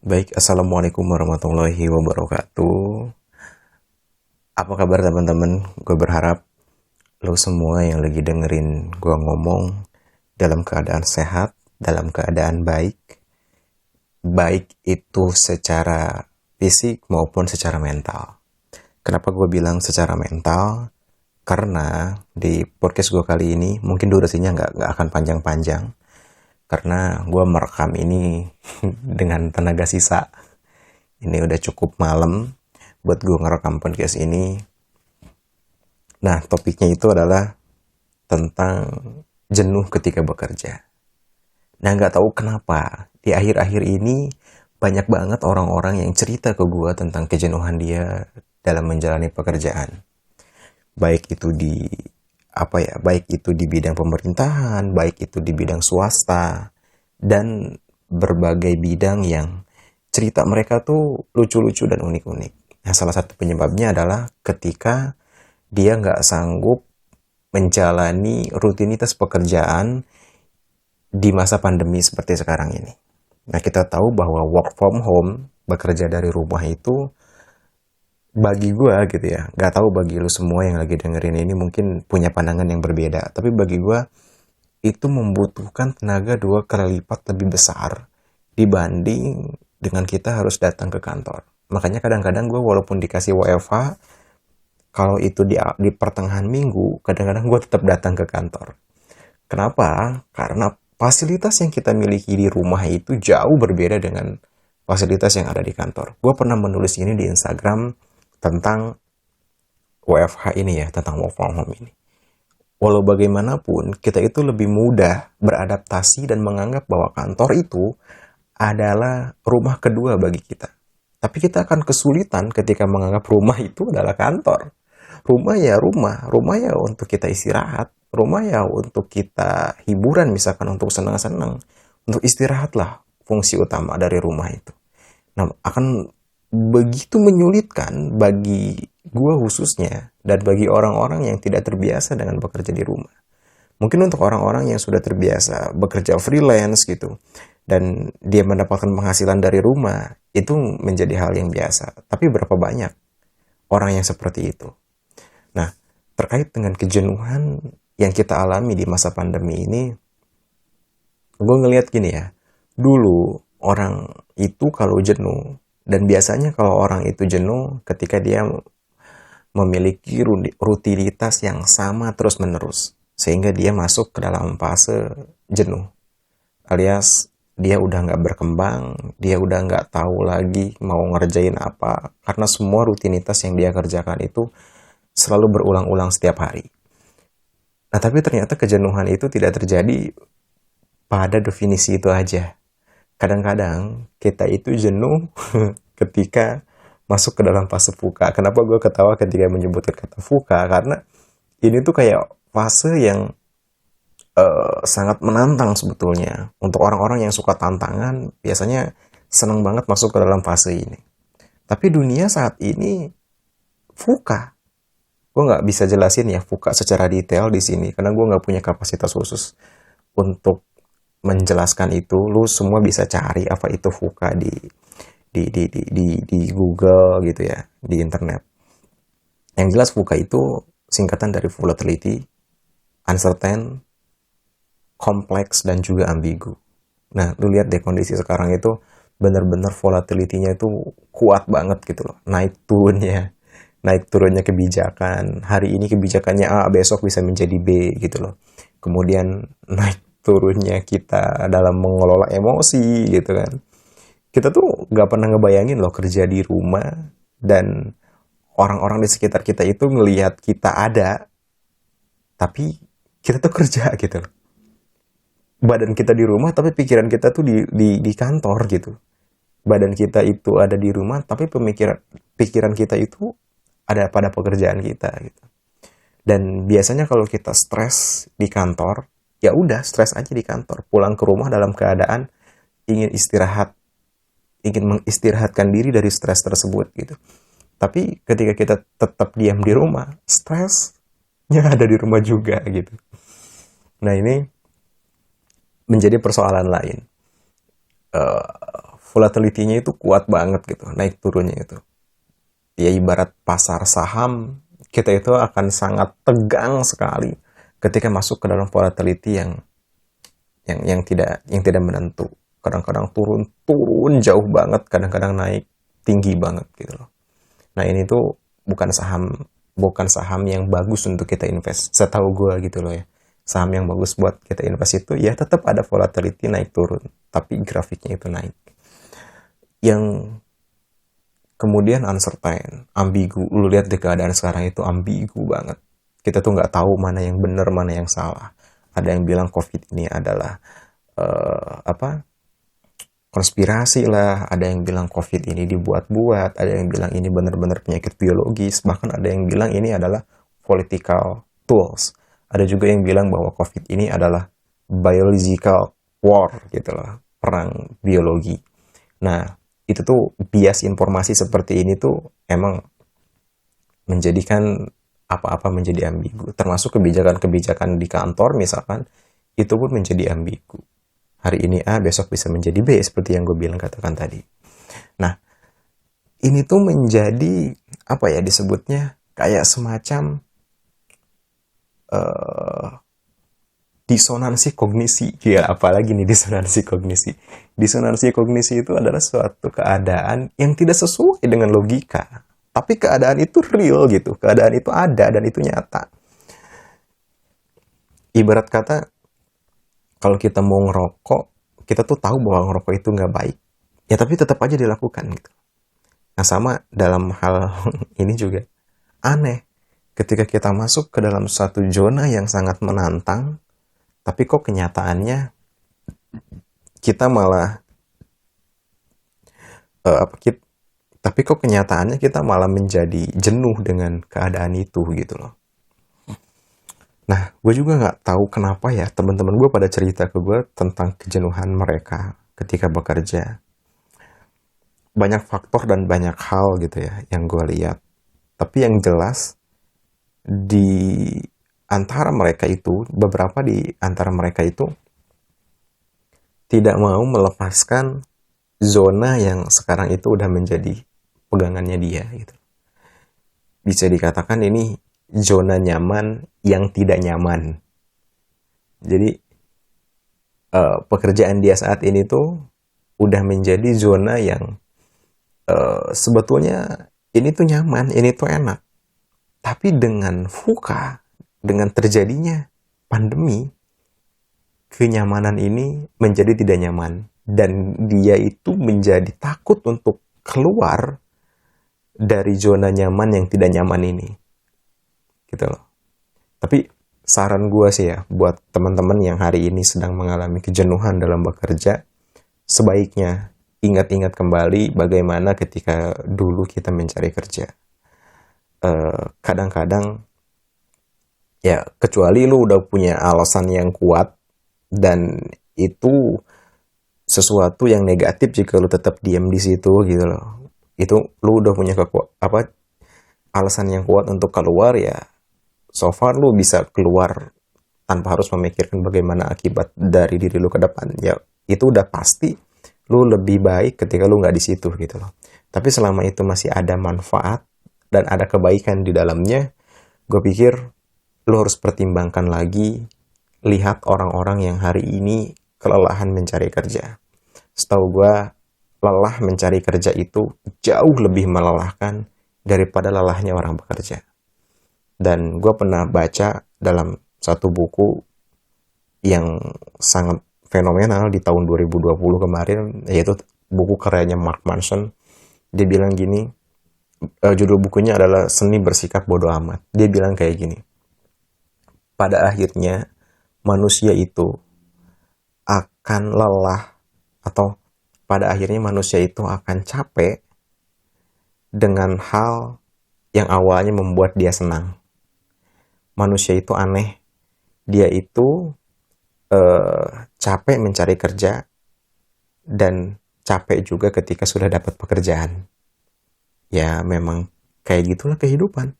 Baik, Assalamualaikum warahmatullahi wabarakatuh. Apa kabar teman-teman? Gue berharap lo semua yang lagi dengerin gue ngomong dalam keadaan sehat, dalam keadaan baik. Baik itu secara fisik maupun secara mental. Kenapa gue bilang secara mental? Karena di podcast gue kali ini mungkin durasinya nggak akan panjang-panjang. Karena gue merekam ini dengan tenaga sisa. Ini udah cukup malam buat gue ngerekam podcast ini. Nah, topiknya itu adalah tentang jenuh ketika bekerja. Nah, nggak tahu kenapa di akhir-akhir ini banyak banget orang-orang yang cerita ke gue tentang kejenuhan dia dalam menjalani pekerjaan. Baik itu di baik itu di bidang pemerintahan, baik itu di bidang swasta, dan berbagai bidang yang cerita mereka tuh lucu-lucu dan unik-unik. Nah, salah satu penyebabnya adalah ketika dia nggak sanggup menjalani rutinitas pekerjaan di masa pandemi seperti sekarang ini. Nah, kita tahu bahwa work from home, bekerja dari rumah itu bagi gue gitu ya, nggak tahu bagi lu semua yang lagi dengerin ini mungkin punya pandangan yang berbeda, tapi bagi gue itu membutuhkan tenaga 2 kali lipat lebih besar dibanding dengan kita harus datang ke kantor. Makanya kadang-kadang gue walaupun dikasih WFH, kalau itu di pertengahan minggu, kadang-kadang gue tetap datang ke kantor. Kenapa? Karena fasilitas yang kita miliki di rumah itu jauh berbeda dengan fasilitas yang ada di kantor. Gue pernah menulis ini di Instagram tentang WFH ini ya, tentang work from home ini. Walau bagaimanapun, kita itu lebih mudah beradaptasi dan menganggap bahwa kantor itu adalah rumah kedua bagi kita. Tapi kita akan kesulitan ketika menganggap rumah itu adalah kantor. Rumah ya untuk kita istirahat, rumah ya untuk kita hiburan, misalkan untuk senang-senang, untuk istirahat lah fungsi utama dari rumah itu. Nah, akan begitu menyulitkan bagi gua khususnya dan bagi orang-orang yang tidak terbiasa dengan bekerja di rumah. Mungkin untuk orang-orang yang sudah terbiasa bekerja freelance gitu dan dia mendapatkan penghasilan dari rumah, itu menjadi hal yang biasa. Tapi berapa banyak orang yang seperti itu? Nah, terkait dengan kejenuhan yang kita alami di masa pandemi ini, gue ngelihat gini ya, dulu orang itu kalau jenuh, dan biasanya kalau orang itu jenuh ketika dia memiliki rutinitas yang sama terus-menerus, sehingga dia masuk ke dalam fase jenuh, alias dia udah nggak berkembang, dia udah nggak tahu lagi mau ngerjain apa, karena semua rutinitas yang dia kerjakan itu selalu berulang-ulang setiap hari. Nah, tapi ternyata kejenuhan itu tidak terjadi pada definisi itu aja. Kadang-kadang kita itu jenuh ketika masuk ke dalam fase fuka. Kenapa gue ketawa ketika menyebutkan kata fuka? Karena ini tuh kayak fase yang sangat menantang sebetulnya. Untuk orang-orang yang suka tantangan, biasanya senang banget masuk ke dalam fase ini. Tapi dunia saat ini fuka. Gue nggak bisa jelasin ya fuka secara detail di sini karena gue nggak punya kapasitas khusus untuk menjelaskan itu. Lu semua bisa cari apa itu fuka di Google gitu ya, di internet. Yang jelas fuka itu singkatan dari volatility, uncertain, kompleks, dan juga ambigu. Nah, lu lihat deh kondisi sekarang itu bener-bener volatility-nya itu kuat banget gitu loh. Naik turunnya kebijakan. Hari ini kebijakannya A, besok bisa menjadi B gitu loh. Kemudian naik turunnya kita dalam mengelola emosi gitu kan. Kita tuh gak pernah ngebayangin loh kerja di rumah dan orang-orang di sekitar kita itu ngelihat kita ada, tapi kita tuh kerja gitu loh. Badan kita di rumah tapi pikiran kita tuh di kantor gitu. Badan kita itu ada di rumah tapi pikiran kita itu ada pada pekerjaan kita gitu. Dan biasanya kalau kita stres di kantor, ya udah stres aja di kantor, pulang ke rumah dalam keadaan ingin istirahat, ingin mengistirahatkan diri dari stres tersebut gitu. Tapi ketika kita tetap diam di rumah, stresnya ada di rumah juga gitu. Nah, ini menjadi persoalan lain. volatility-nya itu kuat banget gitu, naik turunnya itu. Ya ibarat pasar saham, kita itu akan sangat tegang sekali ketika masuk ke dalam volatility yang tidak menentu. Kadang-kadang turun jauh banget, kadang-kadang naik tinggi banget gitu loh. Nah, ini tuh bukan saham yang bagus untuk kita invest. Setahu gue gitu loh ya. Saham yang bagus buat kita invest itu ya tetap ada volatility naik turun, tapi grafiknya itu naik. Yang kemudian uncertain, ambigu. Lu lihat di keadaan sekarang itu ambigu banget. Kita tuh nggak tahu mana yang benar, mana yang salah. Ada yang bilang COVID ini adalah konspirasi lah, ada yang bilang COVID ini dibuat-buat, ada yang bilang ini benar-benar penyakit biologis, bahkan ada yang bilang ini adalah political tools. Ada juga yang bilang bahwa COVID ini adalah biological war gitu loh, perang biologi. Nah, itu tuh bias informasi seperti ini tuh emang menjadikan apa-apa menjadi ambigu. Termasuk kebijakan-kebijakan di kantor misalkan, itu pun menjadi ambigu. Hari ini A, besok bisa menjadi B, seperti yang gue bilang katakan tadi. Nah, ini tuh menjadi, apa ya disebutnya, kayak semacam disonansi kognisi. Ya, apalagi nih disonansi kognisi. Disonansi kognisi itu adalah suatu keadaan yang tidak sesuai dengan logika. Tapi keadaan itu real gitu. Keadaan itu ada dan itu nyata. Ibarat kata, kalau kita mau ngerokok, kita tuh tahu bahwa ngerokok itu nggak baik. Ya tapi tetap aja dilakukan gitu. Nah sama dalam hal ini juga. Aneh. Ketika kita masuk ke dalam satu zona yang sangat menantang, tapi kok kenyataannya kita malah tapi kok kenyataannya kita malah menjadi jenuh dengan keadaan itu gitu loh. Nah, gue juga nggak tahu kenapa ya teman-teman gue pada cerita ke gue tentang kejenuhan mereka ketika bekerja. Banyak faktor dan banyak hal gitu ya yang gue lihat. Tapi yang jelas di antara mereka itu, beberapa di antara mereka itu tidak mau melepaskan zona yang sekarang itu udah menjadi pegangannya dia gitu. Bisa dikatakan ini zona nyaman yang tidak nyaman. Jadi pekerjaan dia saat ini tuh udah menjadi zona yang sebetulnya ini tuh nyaman, ini tuh enak. Tapi dengan VUCA, dengan terjadinya pandemi, kenyamanan ini menjadi tidak nyaman. Dan dia itu menjadi takut untuk keluar dari zona nyaman yang tidak nyaman ini. Gitu loh. Tapi saran gue sih ya, buat teman-teman yang hari ini sedang mengalami kejenuhan dalam bekerja, sebaiknya ingat-ingat kembali bagaimana ketika dulu kita mencari kerja. Kadang-kadang ya kecuali lu udah punya alasan yang kuat dan itu sesuatu yang negatif jika lu tetap diam di situ gitu loh. Itu lu udah punya alasan yang kuat untuk keluar ya. So far lu bisa keluar tanpa harus memikirkan bagaimana akibat dari diri lu ke depan. Ya itu udah pasti lu lebih baik ketika lu nggak di situ gitu loh. Tapi selama itu masih ada manfaat dan ada kebaikan di dalamnya, gue pikir lu harus pertimbangkan lagi, lihat orang-orang yang hari ini kelelahan mencari kerja. Setahu gue, lelah mencari kerja itu jauh lebih melelahkan daripada lelahnya orang bekerja. Dan gue pernah baca dalam satu buku yang sangat fenomenal di tahun 2020 kemarin, yaitu buku karyanya Mark Manson. Dia bilang gini, judul bukunya adalah Seni Bersikap Bodoh Amat. Dia bilang kayak gini, pada akhirnya manusia itu akan lelah, atau pada akhirnya manusia itu akan capek dengan hal yang awalnya membuat dia senang. Manusia itu aneh, dia itu capek mencari kerja dan capek juga ketika sudah dapat pekerjaan. Ya memang kayak gitulah kehidupan.